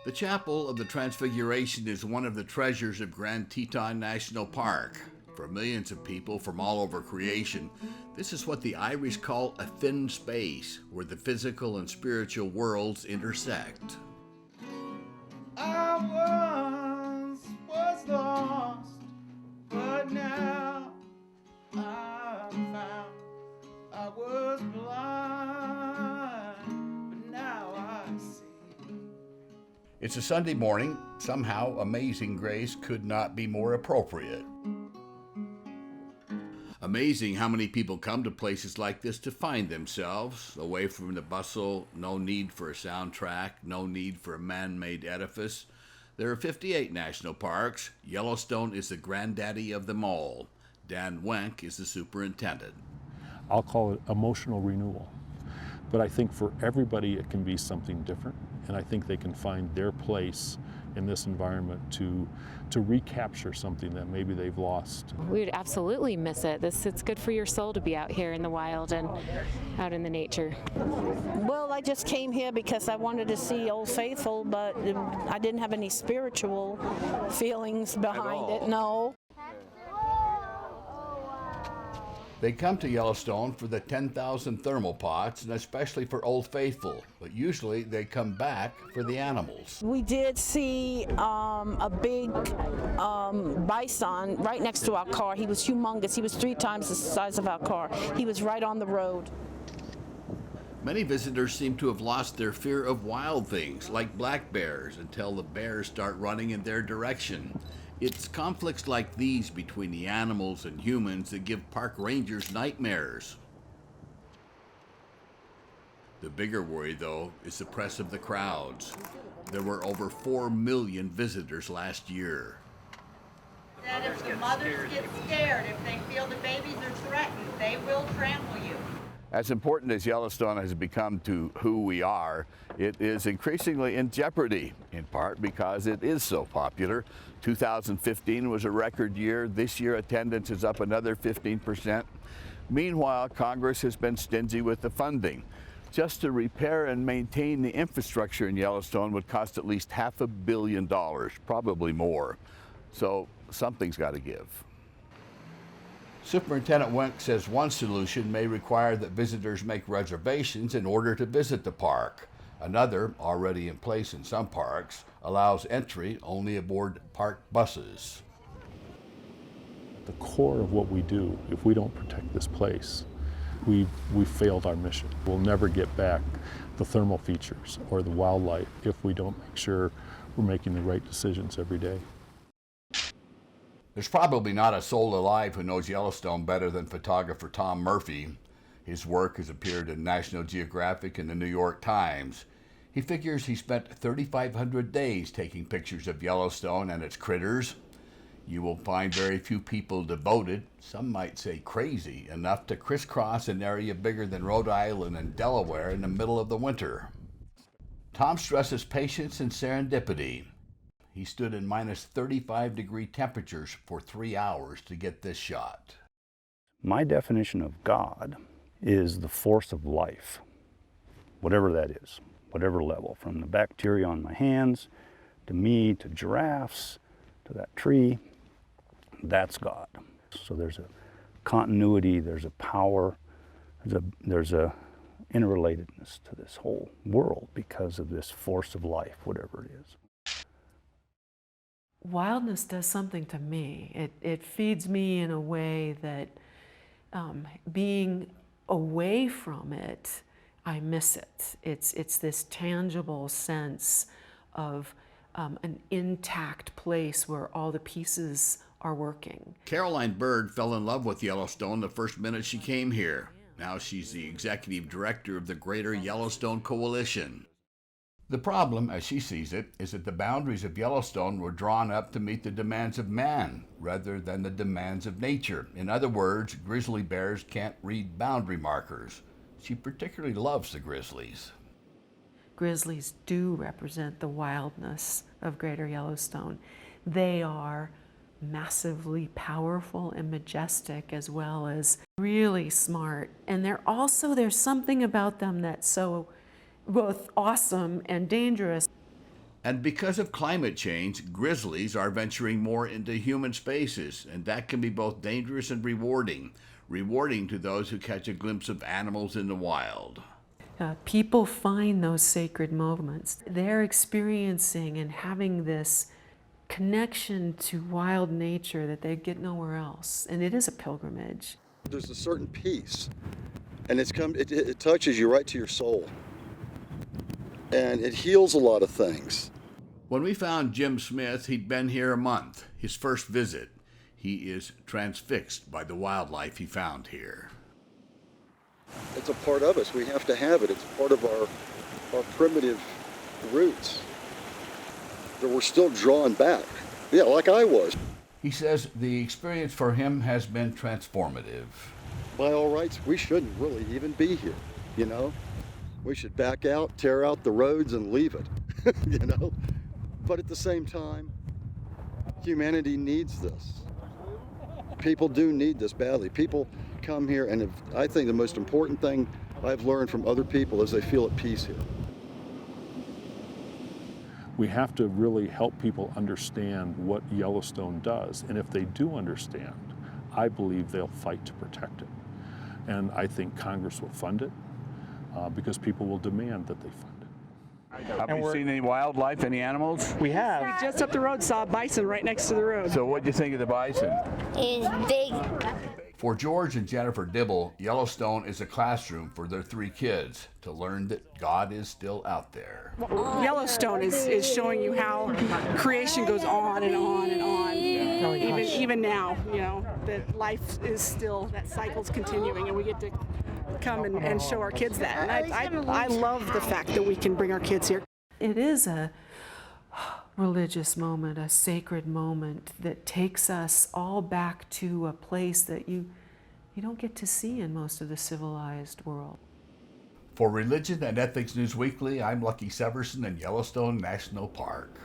The Chapel of the Transfiguration is one of the treasures of Grand Teton National Park. For millions of people from all over creation, this is what the Irish call a thin space, where the physical and spiritual worlds intersect. I once was lost, but now I'm found. I was blind, but now I see. It's a Sunday morning. Somehow, Amazing Grace could not be more appropriate. Amazing how many people come to places like this to find themselves, away from the bustle, no need for a soundtrack, no need for a man-made edifice. There are 58 national parks. Yellowstone is the granddaddy of them all. Dan Wenck is the superintendent. I'll call it emotional renewal. But I think for everybody it can be something different, and I think they can find their place in this environment to recapture something that maybe they've lost. We would absolutely miss it. It's good for your soul to be out here in the wild and out in the nature. Well, I just came here because I wanted to see Old Faithful, but I didn't have any spiritual feelings behind it, no. They come to Yellowstone for the 10,000 thermal pots, and especially for Old Faithful, but usually they come back for the animals. We did see a big bison right next to our car. He was humongous. He was 3 times the size of our car. He was right on the road. Many visitors seem to have lost their fear of wild things, like black bears, until the bears start running in their direction. It's conflicts like these between the animals and humans that give park rangers nightmares. The bigger worry, though, is the press of the crowds. There were over 4 million visitors last year. That if the mothers get scared, if they feel the babies are threatened, they will trample you. As important as Yellowstone has become to who we are, it is increasingly in jeopardy, in part because it is so popular. 2015 was a record year. This year, attendance is up another 15%. Meanwhile, Congress has been stingy with the funding. Just to repair and maintain the infrastructure in Yellowstone would cost at least $500 million, probably more. So something's got to give. Superintendent Wenck says one solution may require that visitors make reservations in order to visit the park. Another, already in place in some parks, allows entry only aboard park buses. The core of what we do, if we don't protect this place, we've failed our mission. We'll never get back the thermal features or the wildlife if we don't make sure we're making the right decisions every day. There's probably not a soul alive who knows Yellowstone better than photographer Tom Murphy. His work has appeared in National Geographic and the New York Times. He figures he spent 3,500 days taking pictures of Yellowstone and its critters. You will find very few people devoted, some might say crazy, enough to crisscross an area bigger than Rhode Island and Delaware in the middle of the winter. Tom stresses patience and serendipity. He stood in minus 35-degree temperatures for 3 hours to get this shot. My definition of God is the force of life, whatever that is, whatever level, from the bacteria on my hands, to me, to giraffes, to that tree. That's God. So there's a continuity, there's a power, there's a interrelatedness to this whole world because of this force of life, whatever it is. Wildness does something to me. It feeds me in a way that being away from it, I miss it. It's this tangible sense of an intact place where all the pieces are working. Caroline Bird fell in love with Yellowstone the first minute she came here. Now she's the executive director of the Greater Yellowstone Coalition. The problem, as she sees it, is that the boundaries of Yellowstone were drawn up to meet the demands of man rather than the demands of nature. In other words, grizzly bears can't read boundary markers. She particularly loves the grizzlies. Grizzlies do represent the wildness of Greater Yellowstone. They are massively powerful and majestic, as well as really smart. And there's something about them that's so both awesome and dangerous. And because of climate change, grizzlies are venturing more into human spaces, and that can be both dangerous and rewarding. Rewarding to those who catch a glimpse of animals in the wild. People find those sacred moments. They're experiencing and having this connection to wild nature that they get nowhere else, and it is a pilgrimage. There's a certain peace, and it touches you right to your soul, and it heals a lot of things. When we found Jim Smith, he'd been here a month, his first visit. He is transfixed by the wildlife he found here. It's a part of us. We have to have it. It's part of our primitive roots that we're still drawing back. Yeah, like I was. He says the experience for him has been transformative. By all rights, we shouldn't really even be here, you know? We should back out, tear out the roads, and leave it, you know? But at the same time, humanity needs this. People do need this badly. People come here, and I think the most important thing I've learned from other people is they feel at peace here. We have to really help people understand what Yellowstone does, and if they do understand, I believe they'll fight to protect it. And I think Congress will fund it because people will demand that they fund it. Have you seen any wildlife, any animals? We have. We just up the road saw a bison right next to the road. So what'd you think of the bison? It's big. For George and Jennifer Dibble, Yellowstone is a classroom for their 3 kids to learn that God is still out there. Yellowstone is showing you how creation goes on and on and on. Even now, you know, that life is still, that cycle's continuing, and we get to come and show our kids that. And I love the fact that we can bring our kids here. It is a religious moment, a sacred moment that takes us all back to a place that you don't get to see in most of the civilized world. For Religion and Ethics News Weekly, I'm Lucky Severson in Yellowstone National Park.